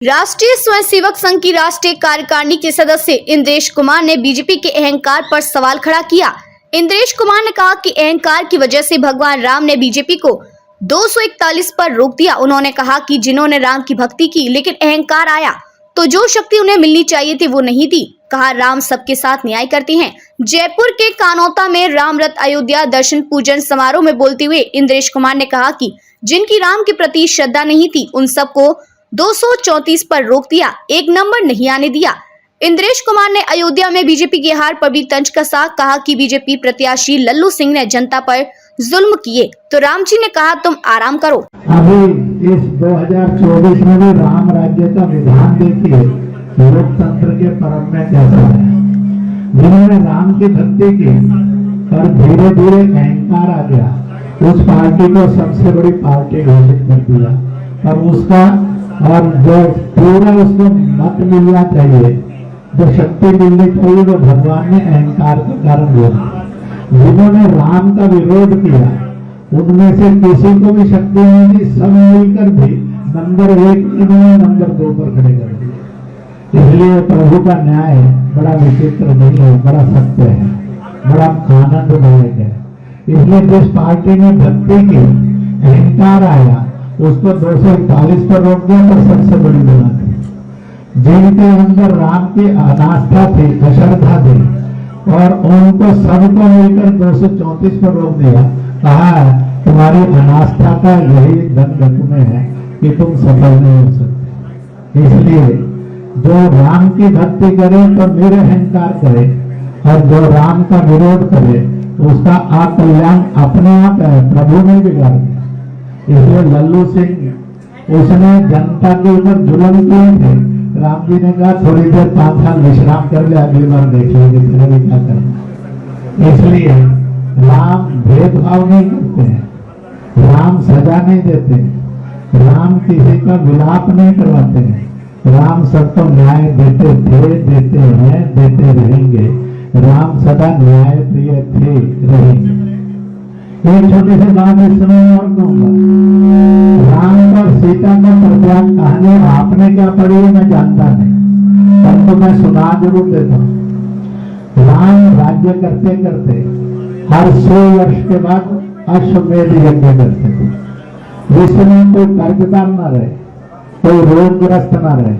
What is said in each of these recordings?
राष्ट्रीय स्वयंसेवक संघ की राष्ट्रीय कार्यकारिणी के सदस्य इंद्रेश कुमार ने बीजेपी के अहंकार पर सवाल खड़ा किया। इंद्रेश कुमार ने कहा कि अहंकार की वजह से भगवान राम ने बीजेपी को 241 पर रोक दिया। उन्होंने कहा कि जिन्होंने राम की भक्ति की लेकिन अहंकार आया तो जो शक्ति उन्हें मिलनी चाहिए थी वो नहीं दी। कहा राम सबके साथ न्याय करते हैं। जयपुर के कानौता में राम रथ अयोध्या दर्शन पूजन समारोह में बोलते हुए इंद्रेश कुमार ने कहा कि जिनकी राम के प्रति श्रद्धा नहीं थी उन सबको 234 पर रोक दिया, एक नंबर नहीं आने दिया। इंद्रेश कुमार ने अयोध्या में बीजेपी की हार पर भी तंज कसा। कहा कि बीजेपी प्रत्याशी लल्लू सिंह ने जनता पर जुल्म किए तो राम जी ने कहा तुम आराम करो। अभी इस 2024 में भी राम राज्य का विधान देखिए लोकतंत्र के परम में कैसा है। जिन्होंने राम की भक्ति की और धीरे धीरे अहंकार आ गया, उस पार्टी को सबसे बड़ी पार्टी घोषित कर दिया और उसका और जो पूरा उसको मत मिलना चाहिए, जो शक्ति मिलनी चाहिए, वो भगवान ने अहंकार के कारण दिया। जिन्होंने राम का विरोध किया उनमें से किसी को भी शक्ति नहीं दी, सब मिलकर भी नंबर 1 इन्होंने नंबर 2 पर खड़े कर दिए। इसलिए प्रभु का न्याय बड़ा विचित्र नहीं है, बड़ा सत्य है, बड़ा आनंददायक है। इसलिए जिस पार्टी ने भक्ति की अहंकार आया उसको 241 पर रोक दिया तो सबसे बड़ी बात थी। जिनके अंदर राम की अनास्था थी, अश्रद्धा थी और उनको सबको मिलकर 234 पर रोक दिया। कहा तुम्हारी अनास्था का यही दंड तुम्हें है कि तुम सफल नहीं हो सकते। इसलिए जो राम की भक्ति करे तो निरअहंकार करे और जो राम का विरोध करे उसका अकल्याण अपने आप है, प्रभु ने बिगाड़ दिया। इसलिए लल्लू सिंह उसने जनता के ऊपर जुल्म किए थे। राम जी ने कहा थोड़ी देर 5 साल विश्राम कर ले, अगली बार देख लेंगे तेरे क्या करना। इसलिए राम भेदभाव नहीं करते हैं, राम सजा नहीं देते, राम किसी का विलाप नहीं करवाते हैं। राम सबको न्याय देते थे, देते हैं, देते रहेंगे। राम सदा न्याय प्रिय थे, रहेंगे। एक छोटी सी बात इस समय और कहूंगा, राम और सीता का प्रत्याग कहानी आपने क्या पढ़ी है मैं जानता नहीं, परंतु मैं सुना जरूर देता हूँ। राम राज्य करते करते हर 100 वर्ष के बाद अश्वमेध यज्ञ करते थे, जिसमें कोई कर्जदार न रहे, कोई रोगग्रस्त न रहे,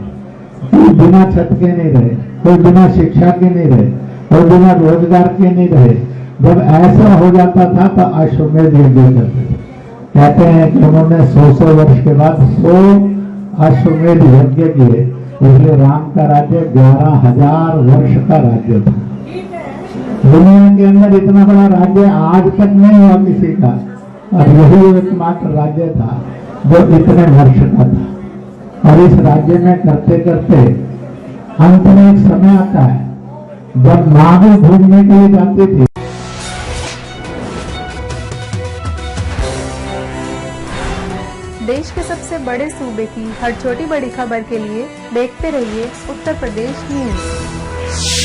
कोई बिना छत के नहीं रहे, कोई बिना शिक्षा के नहीं रहे, कोई बिना रोजगार के नहीं रहे। जब ऐसा हो जाता था तो अश्वमेध यज्ञ करते थे। कहते हैं कि उन्होंने 100 वर्ष के बाद 100 अश्वमेध यज्ञ किए। इसलिए राम का राज्य 11,000 वर्ष का राज्य था। दुनिया के अंदर इतना बड़ा राज्य आज तक नहीं हुआ किसी का, और यही एकमात्र राज्य था जो इतने वर्ष का था। और इस राज्य में करते करते अंत में एक समय आता है जब माँ भी घूमने के लिए जाती थी। देश के सबसे बड़े सूबे की हर छोटी बड़ी खबर के लिए देखते रहिए उत्तर प्रदेश न्यूज़।